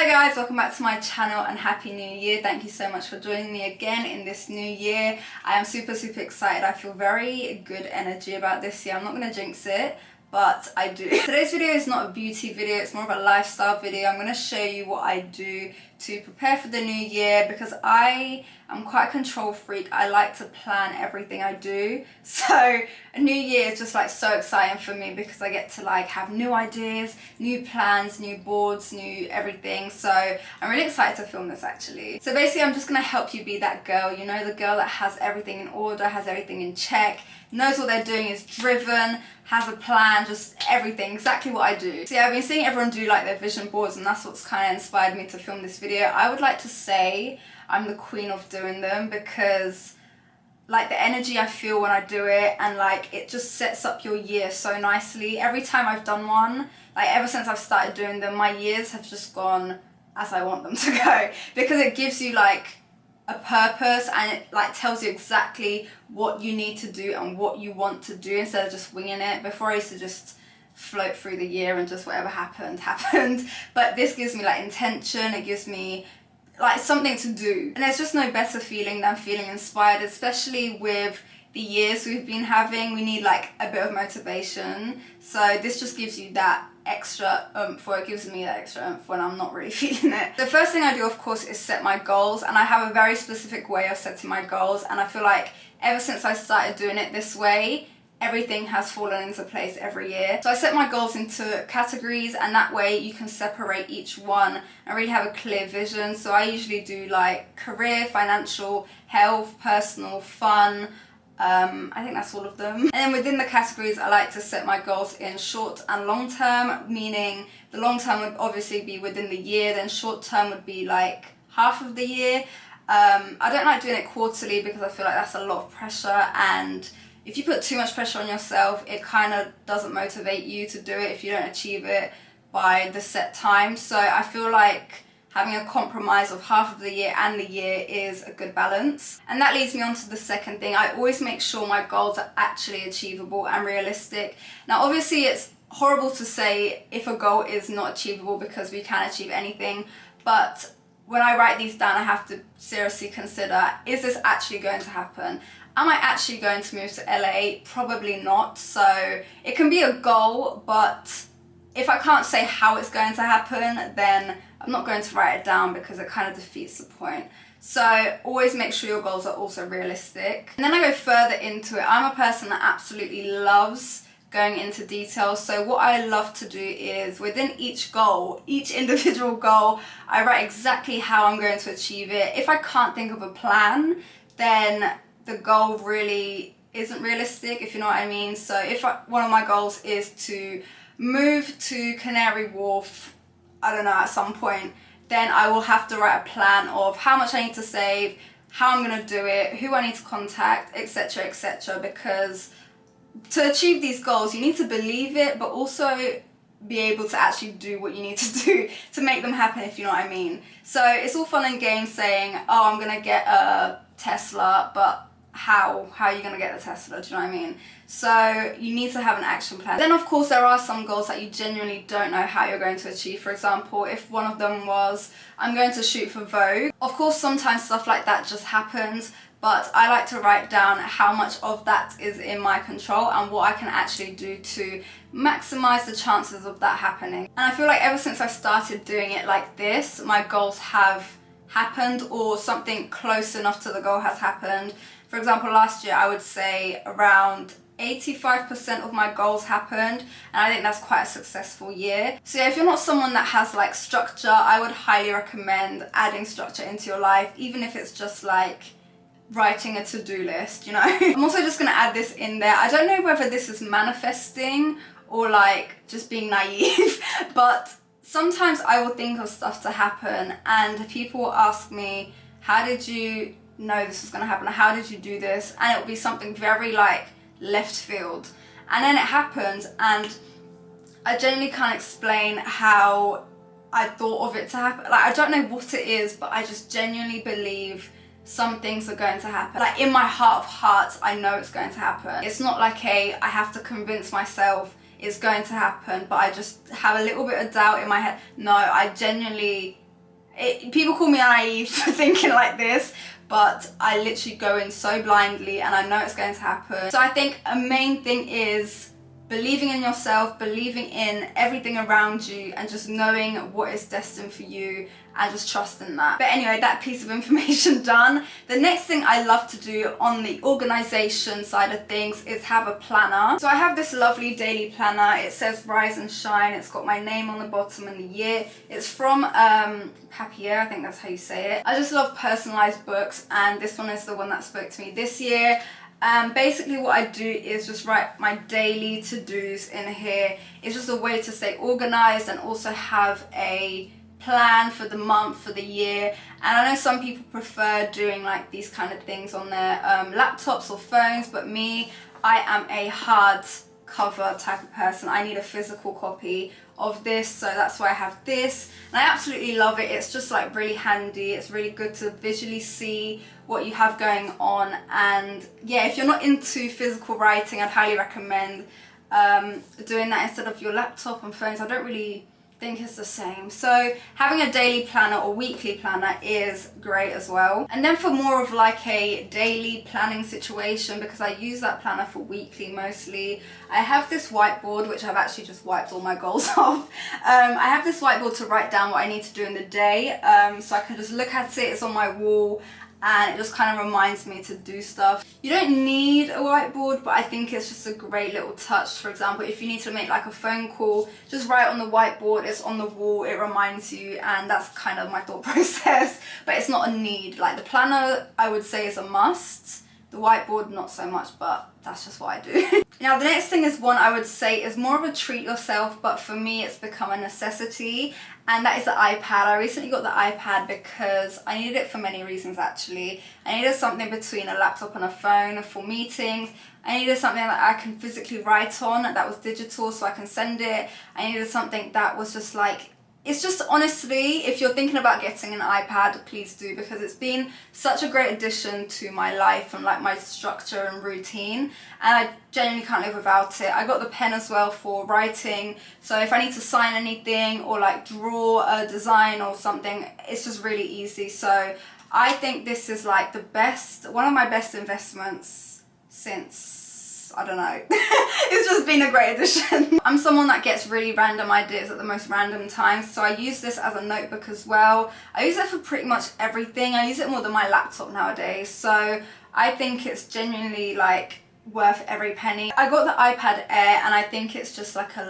Hey guys, welcome back to my channel and happy new year. Thank you so much for joining me again in this new year. I am super excited. I feel very good energy about this year. I'm not going to jinx it, but I do. Today's video is not a beauty video, it's more of a lifestyle video. I'm going to show you what I do to prepare for the new year because I am quite a control freak. I like to plan everything I do. So a new year is just like so exciting for me because I get to like have new ideas, new plans, new boards, new everything. So I'm really excited to film this actually. So basically I'm just going to help you be that girl, you know, the girl that has everything in order, has everything in check, knows what they're doing, is driven, has a plan, just everything, exactly what I do. So yeah, I've been seeing everyone do like their vision boards and that's what's kind of inspired me to film this video. I would like to say I'm the queen of doing them because like the energy I feel when I do it and like it just sets up your year so nicely. Every time I've done one, like ever since I've started doing them, my years have just gone as I want them to go because it gives you like a purpose and it like tells you exactly what you need to do and what you want to do instead of just winging it. Before I used to just float through the year and just whatever happened, but this gives me like intention, it gives me like something to do, and there's just no better feeling than feeling inspired, especially with the years we've been having. We need like a bit of motivation, so this just gives you that extra oomph, or it gives me that extra oomph when I'm not really feeling it. The first thing I do of course is set my goals, and I have a very specific way of setting my goals, and I feel like ever since I started doing it this way, everything has fallen into place every year. So I set my goals into categories, and that way you can separate each one and really have a clear vision. So I usually do like career, financial, health, personal, fun, I think that's all of them. And then within the categories I like to set my goals in short and long term, meaning the long term would obviously be within the year, then short term would be like half of the year. I don't like doing it quarterly because I feel like that's a lot of pressure, and if you put too much pressure on yourself, it kind of doesn't motivate you to do it if you don't achieve it by the set time. So I feel like having a compromise of half of the year and the year is a good balance. And that leads me on to the second thing. I always make sure my goals are actually achievable and realistic. Now obviously it's horrible to say if a goal is not achievable because we can achieve anything, but when I write these down I have to seriously consider, is this actually going to happen? Am I actually going to move to LA? Probably not. So it can be a goal, but if I can't say how it's going to happen, then I'm not going to write it down because it kind of defeats the point. So always make sure your goals are also realistic. And then I go further into it. I'm a person that absolutely loves going into details. So what I love to do is within each goal, each individual goal, I write exactly how I'm going to achieve it. If I can't think of a plan, then the goal really isn't realistic, if you know what I mean. So if one of my goals is to move to Canary Wharf, I don't know, at some point, then I will have to write a plan of how much I need to save, how I'm going to do it, who I need to contact, etc, etc, because to achieve these goals you need to believe it, but also be able to actually do what you need to do to make them happen, if you know what I mean. So it's all fun and games saying, oh, I'm going to get a Tesla, but how are you going to get the Tesla, do you know what I mean? So you need to have an action plan. Then of course there are some goals that you genuinely don't know how you're going to achieve. For example, if one of them was, I'm going to shoot for Vogue. Of course sometimes stuff like that just happens, but I like to write down how much of that is in my control and what I can actually do to maximize the chances of that happening. And I feel like ever since I started doing it like this, my goals have happened, or something close enough to the goal has happened. For example, last year I would say around 85% of my goals happened, and I think that's quite a successful year. So yeah, if you're not someone that has like structure, I would highly recommend adding structure into your life, even if it's just like writing a to-do list, you know. I'm also just gonna add this in there. I don't know whether this is manifesting or like just being naive, but sometimes I will think of stuff to happen and people will ask me, how did you know this was going to happen? How did you do this? And it will be something very like left field. And then it happens and I genuinely can't explain how I thought of it to happen. Like I don't know what it is, but I just genuinely believe some things are going to happen. Like in my heart of hearts, I know it's going to happen. It's not like I have to convince myself it's going to happen, but I just have a little bit of doubt in my head. No, I genuinely People call me naive for thinking like this, but I literally go in so blindly and I know it's going to happen. So I think a main thing is believing in yourself, believing in everything around you, and just knowing what is destined for you and just trusting that. But anyway, that piece of information done. The next thing I love to do on the organization side of things is have a planner. So I have this lovely daily planner. It says Rise and Shine. It's got my name on the bottom and the year. It's from Papier, I think that's how you say it. I just love personalized books, and this one is the one that spoke to me this year. Basically what I do is just write my daily to-dos in here. It's just a way to stay organized and also have a plan for the month, for the year. And I know some people prefer doing like these kind of things on their laptops or phones, but me, I am a hard cover type of person. I need a physical copy of this, so that's why I have this, and I absolutely love it. It's just like really handy. It's really good to visually see what you have going on. And yeah, if you're not into physical writing, I'd highly recommend doing that instead of your laptop and phones. I don't really think it's the same. So having a daily planner or weekly planner is great as well. And then for more of like a daily planning situation, because I use that planner for weekly mostly, I have this whiteboard, which I've actually just wiped all my goals off. I have this whiteboard to write down what I need to do in the day, so I can just look at it. It's on my wall, and it just kind of reminds me to do stuff. You don't need a whiteboard, but I think it's just a great little touch. For example, if you need to make like a phone call, just write on the whiteboard. It's on the wall, it reminds you, and that's kind of my thought process. But it's not a need. Like the planner, I would say, is a must. The whiteboard, not so much, but that's just what I do. Now the next thing is one I would say is more of a treat yourself, but for me it's become a necessity, and that is the iPad. I recently got the iPad because I needed it for many reasons actually. I needed something between a laptop and a phone for meetings. I needed something that I can physically write on that was digital so I can send it. I needed something that was just like, it's just honestly, if you're thinking about getting an iPad, please do, because it's been such a great addition to my life and like my structure and routine, and I genuinely can't live without it. I got the pen as well for writing, so if I need to sign anything or like draw a design or something, it's just really easy. So I think this is like the best, one of my best investments since, I don't know. It's just been a great addition. I'm someone that gets really random ideas at the most random times, so I use this as a notebook as well. I use it for pretty much everything. I use it more than my laptop nowadays, so I think it's genuinely like worth every penny. I got the iPad Air and I think it's just like a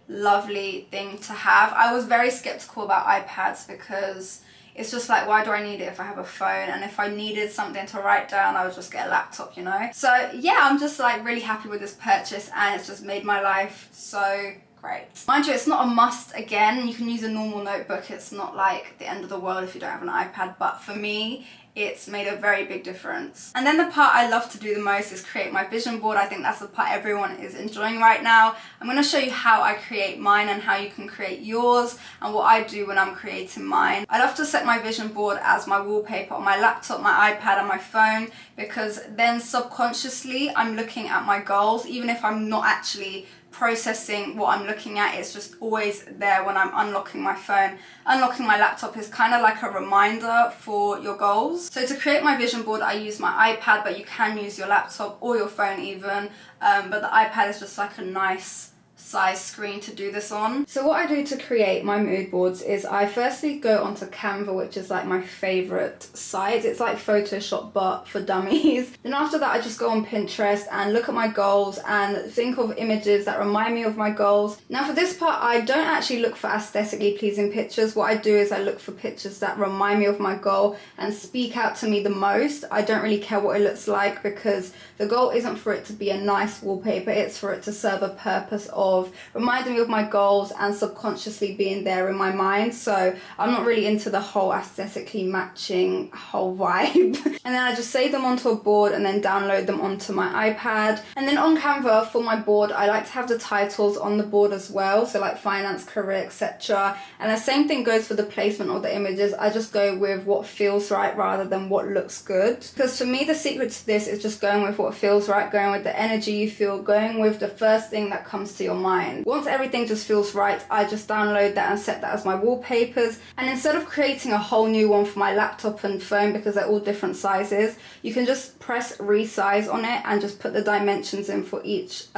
lovely thing to have. I was very skeptical about iPads because it's just like, why do I need it if I have a phone? And if I needed something to write down, I would just get a laptop, you know? So yeah, I'm just like really happy with this purchase, and it's just made my life so great. Mind you, it's not a must again. You can use a normal notebook. It's not like the end of the world if you don't have an iPad, but for me, it's made a very big difference. And then the part I love to do the most is create my vision board. I think that's the part everyone is enjoying right now. I'm going to show you how I create mine and how you can create yours, and what I do when I'm creating mine. I love to set my vision board as my wallpaper on my laptop, my iPad and my phone, because then subconsciously I'm looking at my goals. Even if I'm not actually processing what I'm looking at, it's just always there when I'm unlocking my phone. Unlocking my laptop is kind of like a reminder for your goals. So to create my vision board, I use my iPad, but you can use your laptop or your phone even, but the iPad is just like a nice size screen to do this on. So what I do to create my mood boards is I firstly go onto Canva, which is like my favorite site. It's like Photoshop but for dummies. Then after that I just go on Pinterest and look at my goals and think of images that remind me of my goals. Now for this part, I don't actually look for aesthetically pleasing pictures. What I do is I look for pictures that remind me of my goal and speak out to me the most. I don't really care what it looks like, because the goal isn't for it to be a nice wallpaper, it's for it to serve a purpose of reminding me of my goals and subconsciously being there in my mind. So I'm not really into the whole aesthetically matching whole vibe. And then I just save them onto a board and then download them onto my iPad. And then on Canva for my board, I like to have the titles on the board as well, so like finance, career, etc. And the same thing goes for the placement of the images. I just go with what feels right rather than what looks good, because for me the secret to this is just going with what feels right, going with the energy you feel, going with the first thing that comes to your your mind. Once everything just feels right, I just download that and set that as my wallpapers. And instead of creating a whole new one for my laptop and phone, because they're all different sizes, you can just press resize on it and just put the dimensions in for each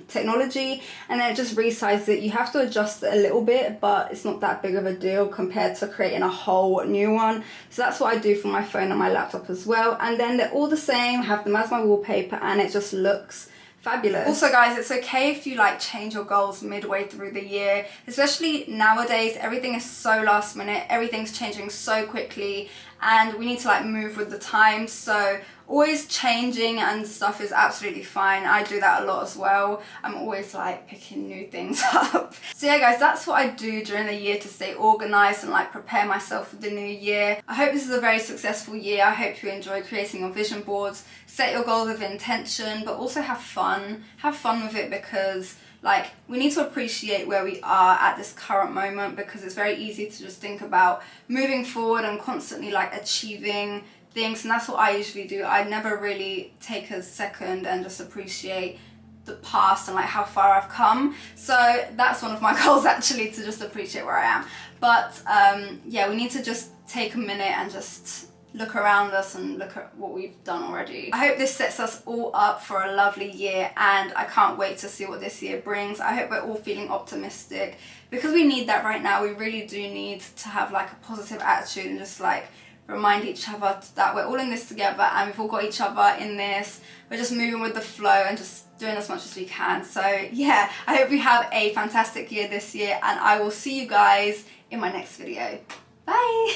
technology, and then it just resizes it. You have to adjust it a little bit, but it's not that big of a deal compared to creating a whole new one. So that's what I do for my phone and my laptop as well. And then they're all the same, have them as my wallpaper, and it just looks fabulous. Also guys, it's okay if you like change your goals midway through the year, especially nowadays. Everything is so last minute, everything's changing so quickly, and we need to like move with the times. So always changing and stuff is absolutely fine. I do that a lot as well. I'm always like picking new things up. So yeah guys, that's what I do during the year to stay organized and like prepare myself for the new year. I hope this is a very successful year. I hope you enjoy creating your vision boards. Set your goals with intention, but also have fun. Have fun with it, because like we need to appreciate where we are at this current moment, because it's very easy to just think about moving forward and constantly like achieving things, and that's what I usually do. I never really take a second and just appreciate the past and like how far I've come. So that's one of my goals actually, to just appreciate where I am. But yeah, we need to just take a minute and just look around us and look at what we've done already. I hope this sets us all up for a lovely year, and I can't wait to see what this year brings. I hope we're all feeling optimistic, because we need that right now. We really do need to have like a positive attitude and just like remind each other that we're all in this together, and we've all got each other in this. We're just moving with the flow and just doing as much as we can. So yeah, I hope we have a fantastic year this year, and I will see you guys in my next video. Bye!